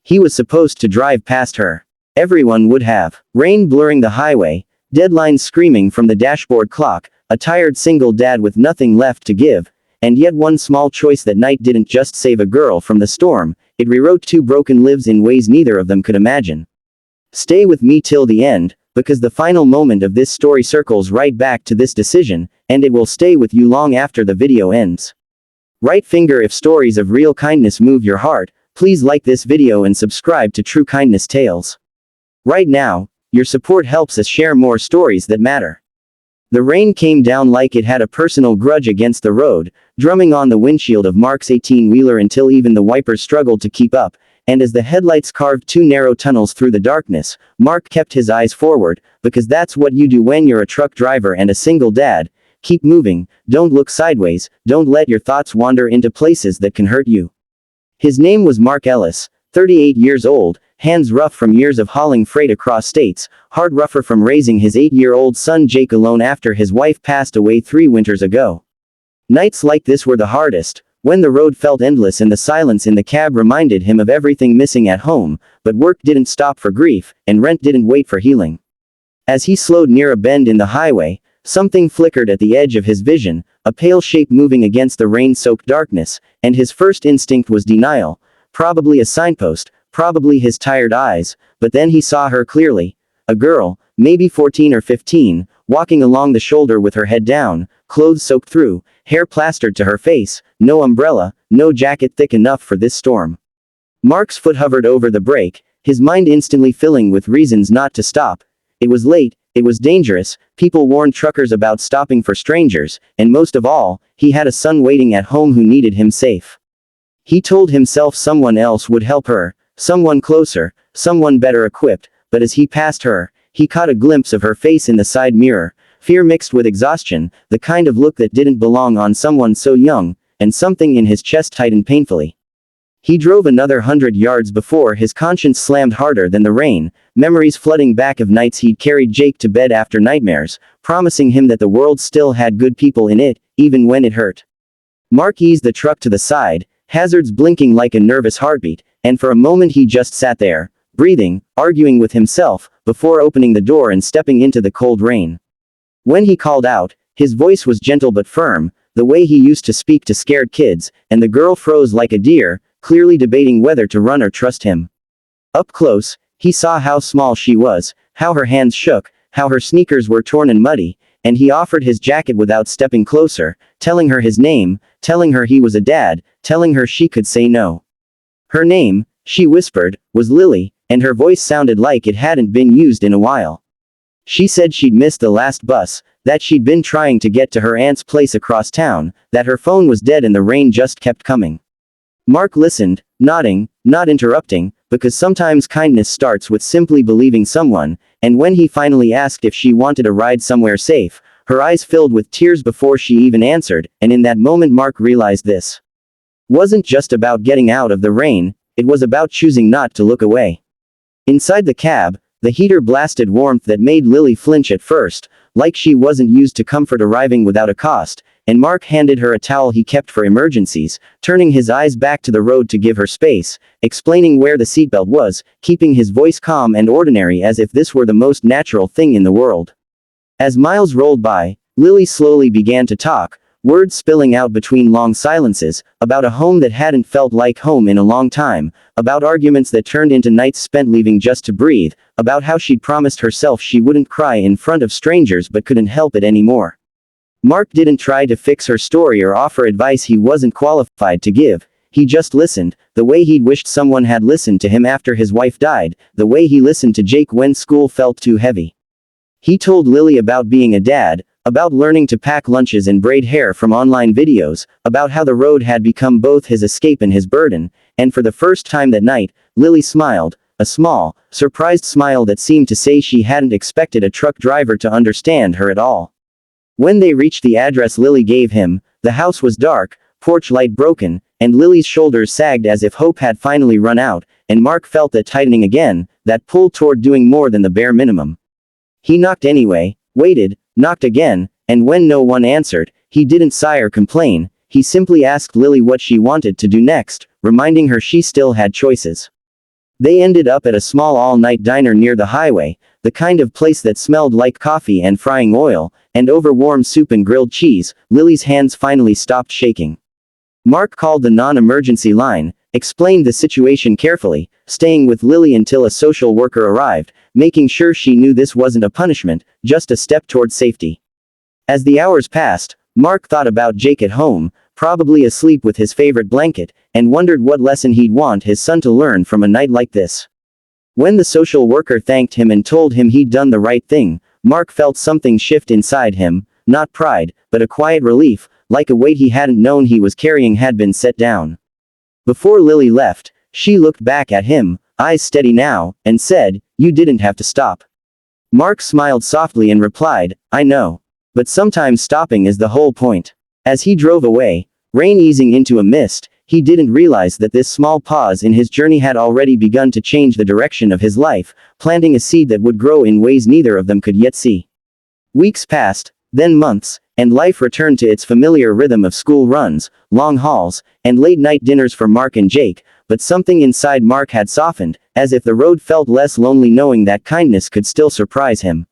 He was supposed to drive past her. Everyone would have. Rain blurring the highway, deadlines screaming from the dashboard clock, a tired single dad with nothing left to give, and yet one small choice that night didn't just save a girl from the storm, it rewrote two broken lives in ways neither of them could imagine. Stay with me till the end, because the final moment of this story circles right back to this decision, and it will stay with you long after the video ends. Right finger if stories of real kindness move your heart, please like this video and subscribe to True Kindness Tales. Right now, your support helps us share more stories that matter. The rain came down like it had a personal grudge against the road, drumming on the windshield of Mark's 18-wheeler until even the wipers struggled to keep up, and as the headlights carved two narrow tunnels through the darkness, Mark kept his eyes forward, because that's what you do when you're a truck driver and a single dad. Keep moving, don't look sideways, don't let your thoughts wander into places that can hurt you. His name was Mark Ellis, 38 years old, hands rough from years of hauling freight across states, heart rougher from raising his 8-year-old son Jake alone after his wife passed away 3 winters ago. Nights like this were the hardest, when the road felt endless and the silence in the cab reminded him of everything missing at home, but work didn't stop for grief, and rent didn't wait for healing. As he slowed near a bend in the highway, something flickered at the edge of his vision, a pale shape moving against the rain-soaked darkness, and his first instinct was denial, probably a signpost, probably his tired eyes, but then he saw her clearly. A girl, maybe 14 or 15, walking along the shoulder with her head down, clothes soaked through, hair plastered to her face, no umbrella, no jacket thick enough for this storm. Mark's foot hovered over the brake, his mind instantly filling with reasons not to stop. It was late, it was dangerous, people warned truckers about stopping for strangers, and most of all, he had a son waiting at home who needed him safe. He told himself someone else would help her, someone closer, someone better equipped, but as he passed her, he caught a glimpse of her face in the side mirror, fear mixed with exhaustion, the kind of look that didn't belong on someone so young, and something in his chest tightened painfully. He drove another 100 yards before his conscience slammed harder than the rain, memories flooding back of nights he'd carried Jake to bed after nightmares, promising him that the world still had good people in it, even when it hurt. Mark eased the truck to the side, hazards blinking like a nervous heartbeat, and for a moment he just sat there, breathing, arguing with himself, before opening the door and stepping into the cold rain. When he called out, his voice was gentle but firm, the way he used to speak to scared kids, and the girl froze like a deer, clearly debating whether to run or trust him. Up close, he saw how small she was, how her hands shook, how her sneakers were torn and muddy, and he offered his jacket without stepping closer, telling her his name, telling her he was a dad, telling her she could say no. Her name, she whispered, was Lily, and her voice sounded like it hadn't been used in a while. She said she'd missed the last bus, that she'd been trying to get to her aunt's place across town, that her phone was dead and the rain just kept coming. Mark listened, nodding, not interrupting, because sometimes kindness starts with simply believing someone, and when he finally asked if she wanted a ride somewhere safe, her eyes filled with tears before she even answered, and in that moment Mark realized this wasn't just about getting out of the rain, it was about choosing not to look away. Inside the cab, the heater blasted warmth that made Lily flinch at first, like she wasn't used to comfort arriving without a cost, and Mark handed her a towel he kept for emergencies, turning his eyes back to the road to give her space, explaining where the seatbelt was, keeping his voice calm and ordinary as if this were the most natural thing in the world. As miles rolled by, Lily slowly began to talk, words spilling out between long silences, about a home that hadn't felt like home in a long time, about arguments that turned into nights spent leaving just to breathe, about how she'd promised herself she wouldn't cry in front of strangers but couldn't help it anymore. Mark didn't try to fix her story or offer advice he wasn't qualified to give, he just listened, the way he'd wished someone had listened to him after his wife died, the way he listened to Jake when school felt too heavy. He told Lily about being a dad, about learning to pack lunches and braid hair from online videos, about how the road had become both his escape and his burden, and for the first time that night, Lily smiled, a small, surprised smile that seemed to say she hadn't expected a truck driver to understand her at all. When they reached the address Lily gave him, the house was dark, porch light broken, and Lily's shoulders sagged as if hope had finally run out, and Mark felt that tightening again, that pull toward doing more than the bare minimum. He knocked anyway, waited, knocked again, and when no one answered, he didn't sigh or complain, he simply asked Lily what she wanted to do next, reminding her she still had choices. They ended up at a small all-night diner near the highway, the kind of place that smelled like coffee and frying oil, and over-warm soup and grilled cheese. Lily's hands finally stopped shaking. Mark called the non-emergency line, explained the situation carefully, staying with Lily until a social worker arrived, making sure she knew this wasn't a punishment, just a step toward safety. As the hours passed, Mark thought about Jake at home, probably asleep with his favorite blanket, and wondered what lesson he'd want his son to learn from a night like this. When the social worker thanked him and told him he'd done the right thing, Mark felt something shift inside him, not pride, but a quiet relief, like a weight he hadn't known he was carrying had been set down. Before Lily left, she looked back at him, eyes steady now, and said, "You didn't have to stop." Mark smiled softly and replied, "I know. But sometimes stopping is the whole point." As he drove away, rain easing into a mist, he didn't realize that this small pause in his journey had already begun to change the direction of his life, planting a seed that would grow in ways neither of them could yet see. Weeks passed, then months, and life returned to its familiar rhythm of school runs, long hauls, and late-night dinners for Mark and Jake, but something inside Mark had softened, as if the road felt less lonely knowing that kindness could still surprise him.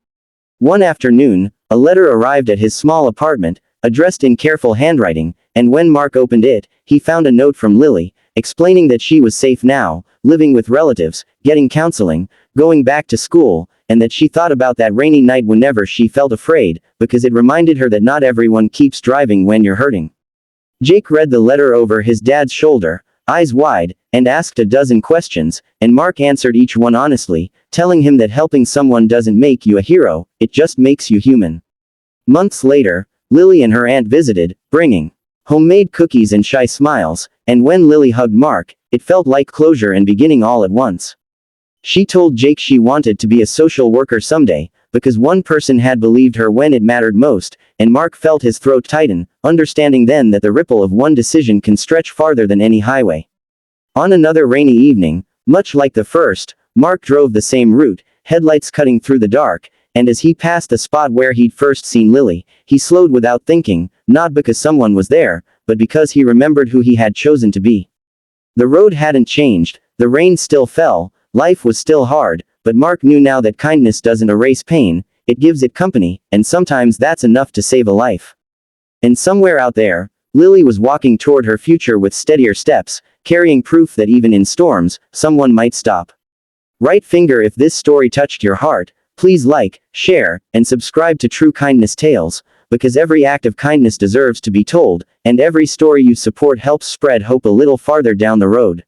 One afternoon, a letter arrived at his small apartment, addressed in careful handwriting, and when Mark opened it, he found a note from Lily, explaining that she was safe now, living with relatives, getting counseling, going back to school, and that she thought about that rainy night whenever she felt afraid, because it reminded her that not everyone keeps driving when you're hurting. Jake read the letter over his dad's shoulder, eyes wide, and asked a dozen questions, and Mark answered each one honestly, telling him that helping someone doesn't make you a hero, it just makes you human. Months later, Lily and her aunt visited, bringing homemade cookies and shy smiles, and when Lily hugged Mark, it felt like closure and beginning all at once. She told Jake she wanted to be a social worker someday, because one person had believed her when it mattered most, and Mark felt his throat tighten, understanding then that the ripple of one decision can stretch farther than any highway. On another rainy evening, much like the first, Mark drove the same route, headlights cutting through the dark, and as he passed the spot where he'd first seen Lily, he slowed without thinking, not because someone was there, but because he remembered who he had chosen to be. The road hadn't changed, the rain still fell, life was still hard, but Mark knew now that kindness doesn't erase pain, it gives it company, and sometimes that's enough to save a life. And somewhere out there, Lily was walking toward her future with steadier steps, carrying proof that even in storms, someone might stop. Right finger, if this story touched your heart, please like, share, and subscribe to True Kindness Tales, because every act of kindness deserves to be told, and every story you support helps spread hope a little farther down the road.